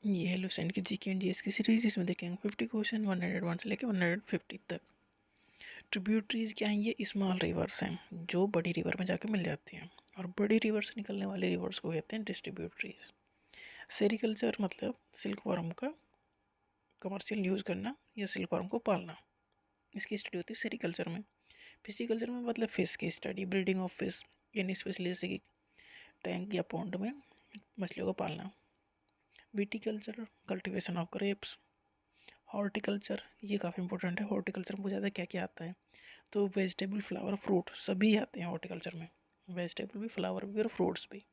ये है लुसेंट की जीके एंड जीएस की सीरीज। इसमें देखेंगे 50 क्वेश्चन 101 से लेकर 150 तक। ट्रिब्यूटरीज क्या हैं? ये स्मॉल रिवर्स हैं जो बड़ी रिवर में जाके मिल जाती हैं, और बड़ी रिवर से निकलने वाले रिवर्स को कहते हैं डिस्ट्रीब्यूटरीज। सेरिकल्चर मतलब सिल्क वर्म का कमर्शियल यूज़ करना या सिल्क वर्म को पालना, इसकी स्टडी होती है सेरिकल्चर में। फिशिकल्चर में मतलब फिश की study, breeding of fish in specially जैसे कि टैंक या पॉन्ड में मछलियों को पालना। Viticulture cultivation of grapes. Horticulture ये काफ़ी इंपॉर्टेंट है। हॉर्टिकल्चर में ज़्यादा क्या क्या आता है तो वेजिटेबल, फ्लावर, फ्रूट सभी आते हैं हॉर्टिकल्चर में। वेजिटेबल भी, फ्लावर भी और फ्रूट्स भी।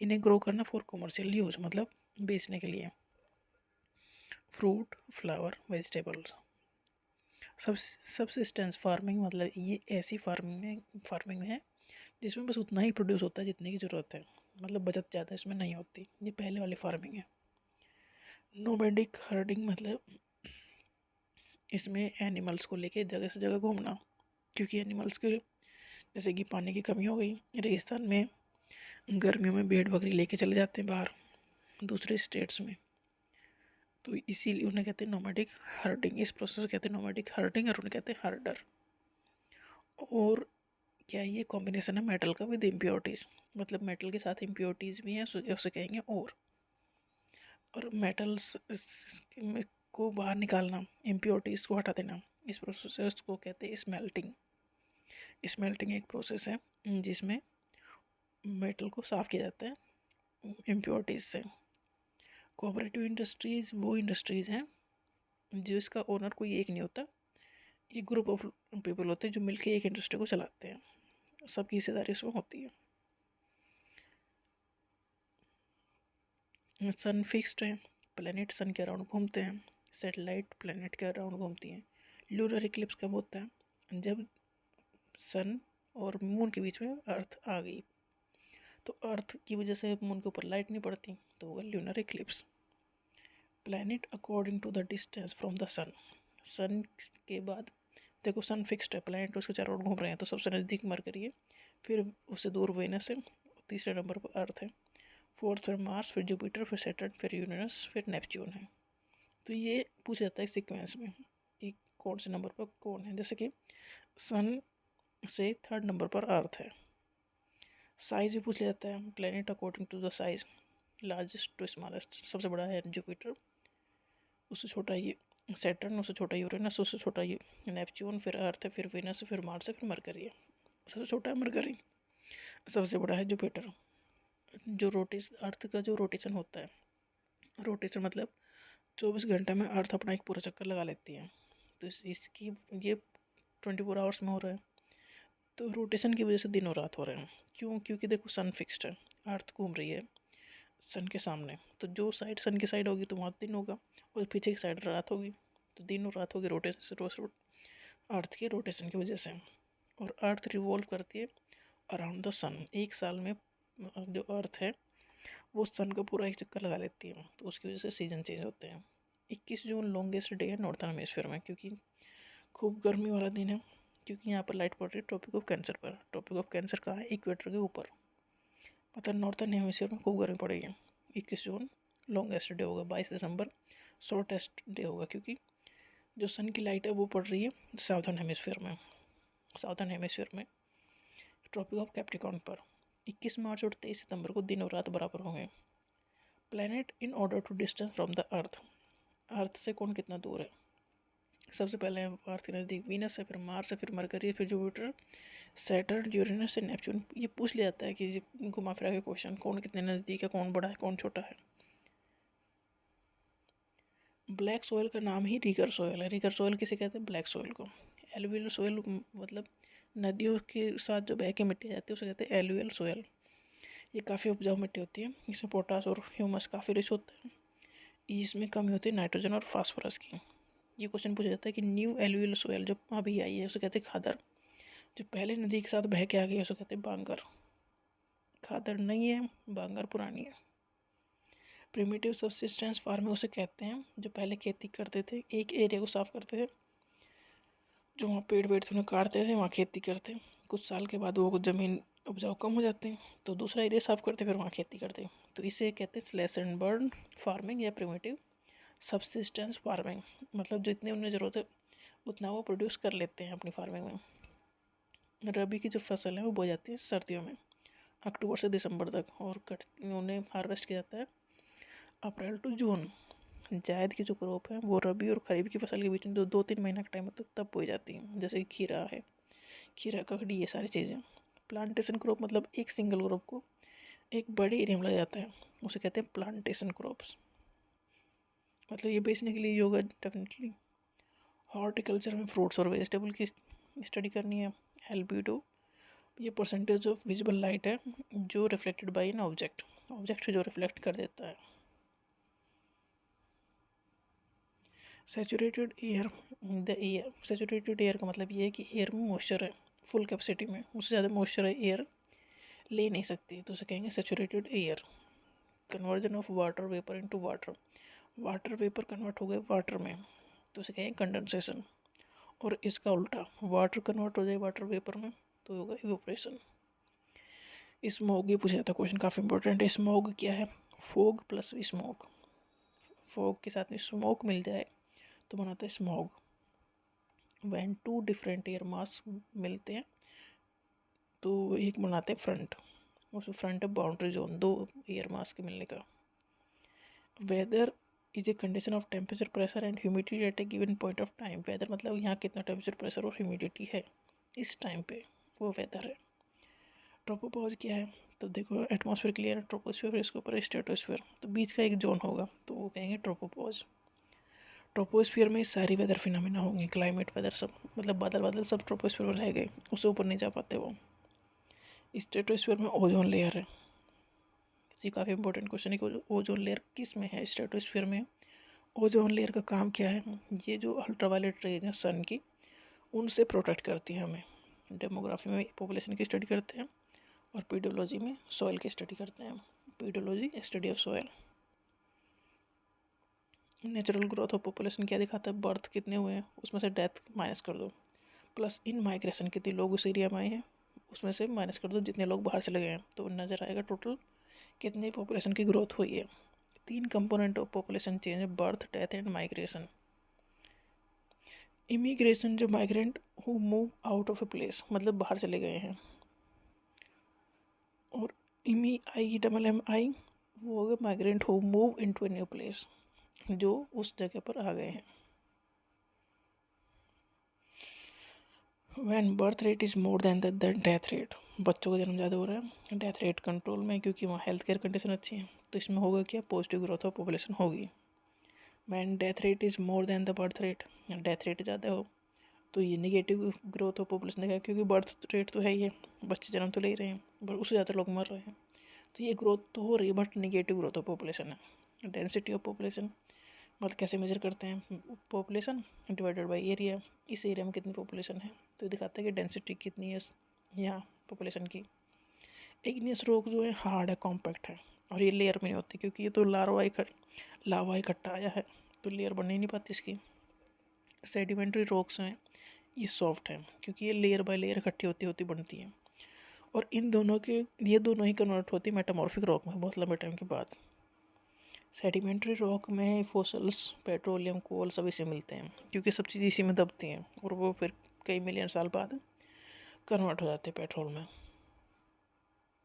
इन्हें ग्रो करना फॉर कमर्शियल यूज मतलब बेचने के लिए। Fruit, flower, vegetables. Subsistence farming मतलब ये ऐसी फार्मिंग है जिसमें बस उतना ही प्रोड्यूस होता है जितने की ज़रूरत है, मतलब बचत ज़्यादा इसमें नहीं होती। ये पहले वाली फार्मिंग है। नोमैडिक हर्डिंग मतलब इसमें एनिमल्स को लेके जगह से जगह घूमना, क्योंकि एनिमल्स के जैसे कि पानी की कमी हो गई रेगिस्तान में, गर्मियों में भेड़ बकरी लेके चले जाते हैं बाहर दूसरे स्टेट्स में, तो इसीलिए उन्हें कहते हैं नोमैडिक हर्डिंग। इस प्रोसेस को कहते हैं नोमैडिक हर्डिंग और उन्हें कहते हैं हर्डर। और क्या ये कॉम्बिनेशन है मेटल का विद इम्प्योरिटीज़, मतलब मेटल के साथ इम्प्योरिटीज़ भी हैं, उसे कहेंगे और मेटल्स को बाहर निकालना, इम्प्योरिटीज़ को हटा देना, इस प्रोसेस को कहते हैं स्मेल्टिंग। स्मेल्टिंग एक प्रोसेस है जिसमें मेटल को साफ़ किया जाता है इम्प्योरिटीज़ से। कोऑपरेटिव इंडस्ट्रीज़ वो इंडस्ट्रीज़ हैं जिसका ओनर कोई एक नहीं होता, एक ग्रुप ऑफ पीपल होते हैं जो मिलकर एक इंडस्ट्री को चलाते हैं, सबकी हिस्सेदारी उसमें होती है। सन फिक्स्ड है, प्लेनेट सन के अराउंड घूमते हैं, सैटेलाइट प्लेनेट के अराउंड घूमती हैं। लूनर इक्लिप्स कब होता है? जब सन और मून के बीच में अर्थ आ गई, तो अर्थ की वजह से मून के ऊपर लाइट नहीं पड़ती, तो होगा lunar eclipse. Planet according to the distance from the sun. Sun के बाद देखो सन फिक्स्ड है, प्लेनेट उसके चारों ओर घूम रहे हैं, तो सबसे नज़दीक मरकरी है, फिर उससे दूर वेनस है, तीसरे नंबर पर अर्थ है, फोर्थ फिर मार्स, फिर जुपिटर, फिर सैटर्न, फिर यूरेनस, फिर नेपच्यून है। तो ये पूछा जाता है सीक्वेंस में कि कौन से नंबर पर कौन है। जैसे कि सन से थर्ड नंबर पर अर्थ है। साइज भी पूछ लिया जाता है, planet according to the size, largest to smallest. सबसे बड़ा है जुपिटर, उससे छोटा ये सैटर्न, उससे छोटा यूरेनस, उससे छोटा ये नेपच्यून, फिर अर्थ है, फिर वेनस, फिर मार्स है, फिर मरकरी है। सबसे छोटा है मरकरी, सबसे बड़ा है जुपिटर। जो अर्थ का जो रोटेशन होता है, रोटेशन मतलब 24 घंटे में अर्थ अपना एक पूरा चक्कर लगा लेती है, तो इसकी ये 24 आवर्स में हो रहा है, तो रोटेशन की वजह से दिन और रात हो रहे हैं। क्यों? क्योंकि देखो सन फिक्स्ड है, अर्थ घूम रही है सन के सामने, तो जो साइड सन की साइड होगी तो वहाँ दिन होगा, और पीछे की साइड रात होगी, तो दिन और रात होगी रोटेशन, अर्थ के रोटेशन की वजह से। और अर्थ रिवॉल्व करती है अराउंड द सन। एक साल में जो अर्थ है वो सन का पूरा एक चक्कर लगा लेती है, तो उसकी वजह से सीजन चेंज होते हैं। 21 जून लॉन्गेस्ट डे है नॉर्थन हेमिस्फीयर में, क्योंकि खूब गर्मी वाला दिन है, क्योंकि यहाँ पर लाइट पड़ रही है ट्रॉपिक ऑफ कैंसर पर। ट्रॉपिक ऑफ कैंसर कहाँ है? इक्वेटर के ऊपर, मतलब नॉर्थन हेमिस्फीयर में खूब गर्मी पड़ेगी। 21 जून लॉन्गेस्ट डे होगा। 22 दिसंबर शॉर्टेस्ट डे होगा, क्योंकि जो सन की लाइट है वो पड़ रही है साउथर्न हेमिस्फीयर में, ट्रॉपिक ऑफ कैप्रिकॉर्न पर। 21 मार्च और 23 सितंबर को दिन और रात बराबर होंगे। Planet in order to distance from the earth. Earth से कौन कितना दूर है? सबसे पहले अर्थ के नज़दीक वीनस है, फिर मार्स है, फिर मरकरी है, फिर जुपिटर, सैटर्न, यूरेनस से नेपच्यून। ये पूछ लिया जाता है कि घुमा फिरा के क्वेश्चन, कौन कितने नज़दीक है, कौन बड़ा है, कौन छोटा है। ब्लैक सोयल का नाम ही रिगर सोयल है। रिगर सोयल किसे कहते हैं? ब्लैक सोयल को। एलुवियल सोयल मतलब नदियों के साथ जो बह के मिट्टी जाती है उसे कहते हैं एलुवियल सोयल। ये काफ़ी उपजाऊ मिट्टी होती है, इसमें पोटास और ह्यूमस काफ़ी रिच होता है, इसमें कमी होती है नाइट्रोजन और फास्फोरस की। ये क्वेश्चन पूछा जाता है कि न्यू एलुवियल सोयल जो अभी आई है उसे कहते हैं खादर, जो पहले नदी के साथ बह के आ गई है उसे कहते हैं बांगर। खादर नई है, बांगर पुरानी है। प्रिमिटिव सबसिस्टेंस फार्मिंग उसे कहते हैं जो पहले खेती करते थे, एक एरिया को साफ करते थे, जो वहाँ पेड़ थे उन्हें काटते थे, वहाँ खेती करते, कुछ साल के बाद वो ज़मीन उपजाऊ कम हो जाते हैं, तो दूसरा एरिया साफ करते हैं, फिर वहाँ खेती करते हैं। तो इसे कहते हैं स्लैश एंड बर्न फार्मिंग या प्रिमिटिव सबसिस्टेंस फार्मिंग। मतलब जितनी उन्हें ज़रूरत है उतना वो प्रोड्यूस कर लेते हैं अपनी फार्मिंग में। रबी की जो फसल है वो बोई जाती है सर्दियों में, अक्टूबर से दिसंबर तक, और उन्हें हार्वेस्ट किया जाता है अप्रैल टू जून। जायद की जो क्रॉप है वो रबी और खरीफ की फसल के बीच में जो 2-3 महीना का टाइम होता है तब बोई जाती है, जैसे कि खीरा है, खीरा ककड़ी, ये सारी चीज़ें। प्लांटेशन क्रॉप मतलब एक सिंगल क्रॉप को एक बड़े एरिया में लगाया जाता है, उसे कहते हैं प्लांटेशन क्रॉप्स। मतलब ये बेचने के लिए होगा डेफिनेटली। हॉर्टिकल्चर में फ्रूट्स और वेजिटेबल की स्टडी करनी है। एल्बिडो ये परसेंटेज ऑफ विजिबल लाइट है जो reflected by an object, object जो रिफ्लेक्ट कर देता है। Saturated air, the air, saturated air का मतलब ये है कि एयर में मॉइस्चर है फुल कैपेसिटी में, उससे ज़्यादा मॉइस्चर है एयर ले नहीं सकती, तो उसे कहेंगे saturated air. Conversion of water vapour into water, water vapour convert हो गए वाटर में, तो उसे कहेंगे कंडेंसेशन। और इसका उल्टा, वाटर कन्वर्ट हो जाए वाटर वेपर में तो होगा इवेपोरेशन। स्मोग, ये पूछा जाता है क्वेश्चन, काफ़ी इंपॉर्टेंट है। स्मोग क्या है? फोग प्लस स्मोक, फोग के साथ में स्मोक मिल जाए तो बनाता है smog. When two different air mass मिलते हैं तो एक बनाते हैं फ्रंट, उस फ्रंट है बाउंड्री जोन दो एयर मास के मिलने का। Weather is a condition of temperature, pressure and humidity at a given point of time. Weather मतलब यहाँ कितना टेम्परेचर, प्रेशर और ह्यूमिडिटी है इस टाइम पे, वो वेदर है। ट्रोपोपॉज क्या है? तो देखो एटमॉस्फेयर क्लियर है, ट्रोपोस्फेयर, इसके ऊपर स्ट्रेटोस्फेयर, तो बीच का एक जोन होगा तो वो कहेंगे ट्रोपोपॉज। ट्रोपोस्फियर में सारी वेदर फिनोमेना होंगे, क्लाइमेट वेदर सब, मतलब बादल बादल सब ट्रोपोस्फियर में रह गए, उससे ऊपर नहीं जा पाते वो। स्ट्रेटोस्फियर में ओजोन लेयर है, ये काफ़ी इंपॉर्टेंट क्वेश्चन है कि ओजोन लेयर किस में है स्ट्रेटोस्फियर में। ओजोन लेयर का काम क्या है? ये जो अल्ट्रावायलेट रेज है सन की, उनसे प्रोटेक्ट करती है हमें। डेमोग्राफी में पॉपुलेशन की स्टडी करते हैं और पीडोलॉजी में सॉइल की स्टडी करते हैं। Pedology study of soil. Natural growth of population क्या दिखाता है? बर्थ कितने हुए हैं उसमें से डेथ माइनस कर दो, प्लस इन माइग्रेशन कितने लोग उस एरिया में आए हैं उसमें से माइनस कर दो जितने लोग बाहर चले गए हैं, तो नज़र आएगा टोटल कितनी पॉपुलेशन की ग्रोथ हुई है। 3 कंपोनेंट ऑफ पॉपुलेशन चेंज है, birth, death and migration. Immigration जो migrant who move out of a place, मतलब बाहर चले गए हैं। और IMMI वो हो गया migrant who move into a new place, जो उस जगह पर आ गए हैं। When birth rate is more than the death rate, बच्चों का जन्म ज़्यादा हो रहा है, डेथ रेट कंट्रोल में क्योंकि वहाँ हेल्थ केयर कंडीशन अच्छी है, तो इसमें होगा क्या? पॉजिटिव ग्रोथ ऑफ पॉपुलेशन होगी। When death rate is more than the birth rate, death rate ज़्यादा हो तो ये निगेटिव ग्रोथ ऑफ पॉपुलेशन देगा, क्योंकि बर्थ रेट तो है ही है, बच्चे जन्म तो ले ही रहे हैं पर उससे ज़्यादा लोग मर रहे हैं, तो ये ग्रोथ तो हो रही है but negative growth of population है। डेंसिटी ऑफ पॉपुलेशन मतलब कैसे मेजर करते हैं? पॉपुलेशन डिवाइडेड बाय एरिया, इस एरिया में कितनी पॉपुलेशन है तो दिखाता है कि डेंसिटी कितनी है यहाँ पॉपुलेशन की। इग्नियस रॉक जो है हार्ड है, कॉम्पैक्ट है, और ये लेयर में नहीं होती क्योंकि ये तो लावा इकट्ठा आया है, तो लेयर बन ही नहीं पाती इसकी। सेडिमेंट्री रॉक्स हैं, ये सॉफ्ट है क्योंकि ये लेयर बाय लेयर इकट्ठी होती होती बनती है, और इन दोनों के ये दोनों ही कन्वर्ट होती है मेटामॉर्फिक रॉक में बहुत लंबे टाइम के बाद। सेडिमेंट्री रॉक में फोसल्स, पेट्रोलियम, कोल सब इसे मिलते हैं क्योंकि सब चीज़ इसी में दबती हैं और वो फिर कई मिलियन साल बाद कन्वर्ट हो जाते हैं पेट्रोल में।